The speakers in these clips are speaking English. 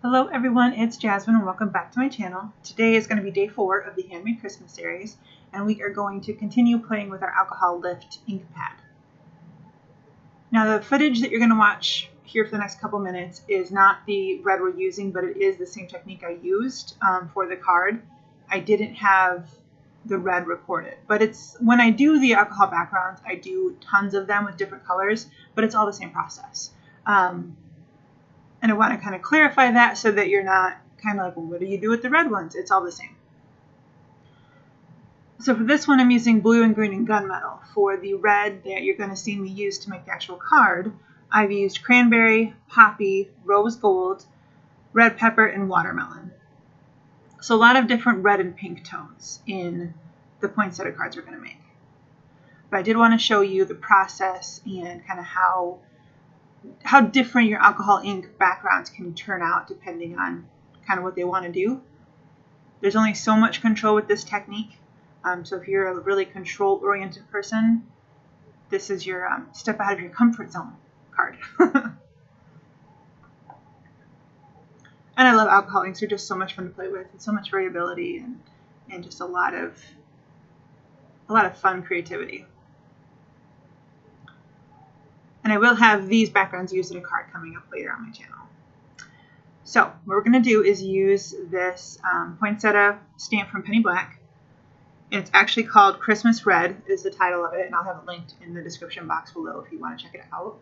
Hello everyone, it's Jasmine and welcome back to my channel. Today is going to be day 4 of the Handmade Christmas series, and we are going to continue playing with our alcohol lift ink pad. Now the footage that you're going to watch here for the next couple minutes is not the red we're using, but it is the same technique I used for the card. I didn't have the red recorded, but it's when I do the alcohol backgrounds, I do tons of them with different colors, but it's all the same process. And I want to kind of clarify that so that you're not kind of like, well, what do you do with the red ones? It's all the same. So for this one, I'm using blue and green and gunmetal. For the red that you're going to see me use to make the actual card, I've used cranberry, poppy, rose gold, red pepper, and watermelon. So a lot of different red and pink tones in the poinsettia cards we're going to make. But I did want to show you the process and kind of how different your alcohol ink backgrounds can turn out depending on kind of what they want to do. There's only so much control with this technique. So if you're a really control-oriented person, this is your step out of your comfort zone card. And I love alcohol inks. They're just so much fun to play with, and so much variability and just a lot of fun creativity. And I will have these backgrounds used in a card coming up later on my channel. So what we're going to do is use this poinsettia stamp from Penny Black. And it's actually called Christmas Red is the title of it. And I'll have it linked in the description box below if you want to check it out.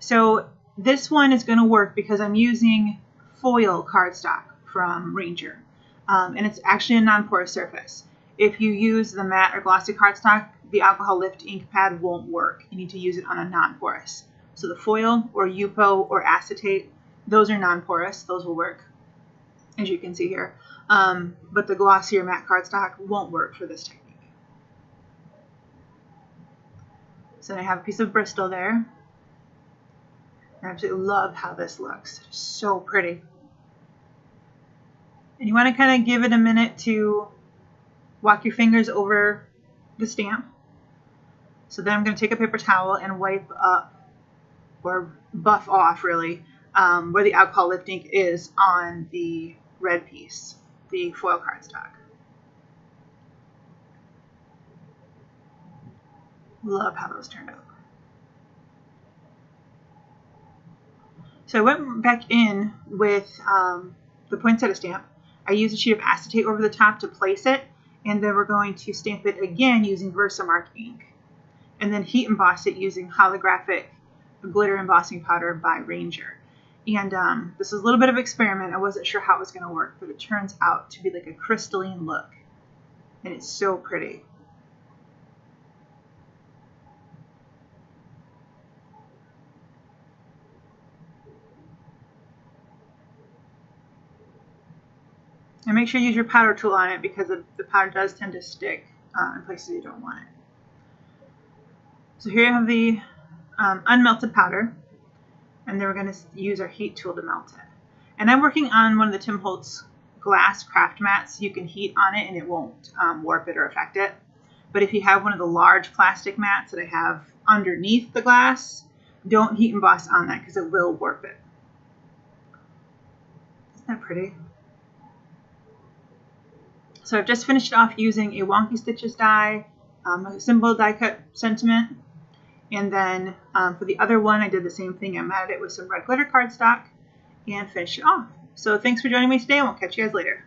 So this one is going to work because I'm using foil cardstock from Ranger. And it's actually a non-porous surface. If you use the matte or glossy cardstock, the alcohol lift ink pad won't work. You need to use it on a non-porous. So the foil or Yupo or acetate, those are non-porous. Those will work, as you can see here. But the glossy or matte cardstock won't work for this technique. So I have a piece of Bristol there. I absolutely love how this looks. It's so pretty. And you want to kind of give it a minute to walk your fingers over the stamp. So then I'm going to take a paper towel and wipe up, or buff off really, where the alcohol lift ink is on the red piece, the foil cardstock. Love how those turned out. So I went back in with the poinsettia stamp. I used a sheet of acetate over the top to place it, and then we're going to stamp it again using Versamark ink. And then heat emboss it using holographic glitter embossing powder by Ranger. And this is a little bit of an experiment. I wasn't sure how it was going to work, but it turns out to be like a crystalline look. And it's so pretty. And make sure you use your powder tool on it because the powder does tend to stick in places you don't want it. So here I have the unmelted powder, and then we're going to use our heat tool to melt it. And I'm working on one of the Tim Holtz glass craft mats. You can heat on it and it won't warp it or affect it. But if you have one of the large plastic mats that I have underneath the glass, don't heat emboss on that because it will warp it. Isn't that pretty? So I've just finished off using a Wonky Stitches die, a simple die cut sentiment. And then for the other one, I did the same thing. I matted it with some red glitter cardstock and finished it off. So thanks for joining me today, and we'll catch you guys later.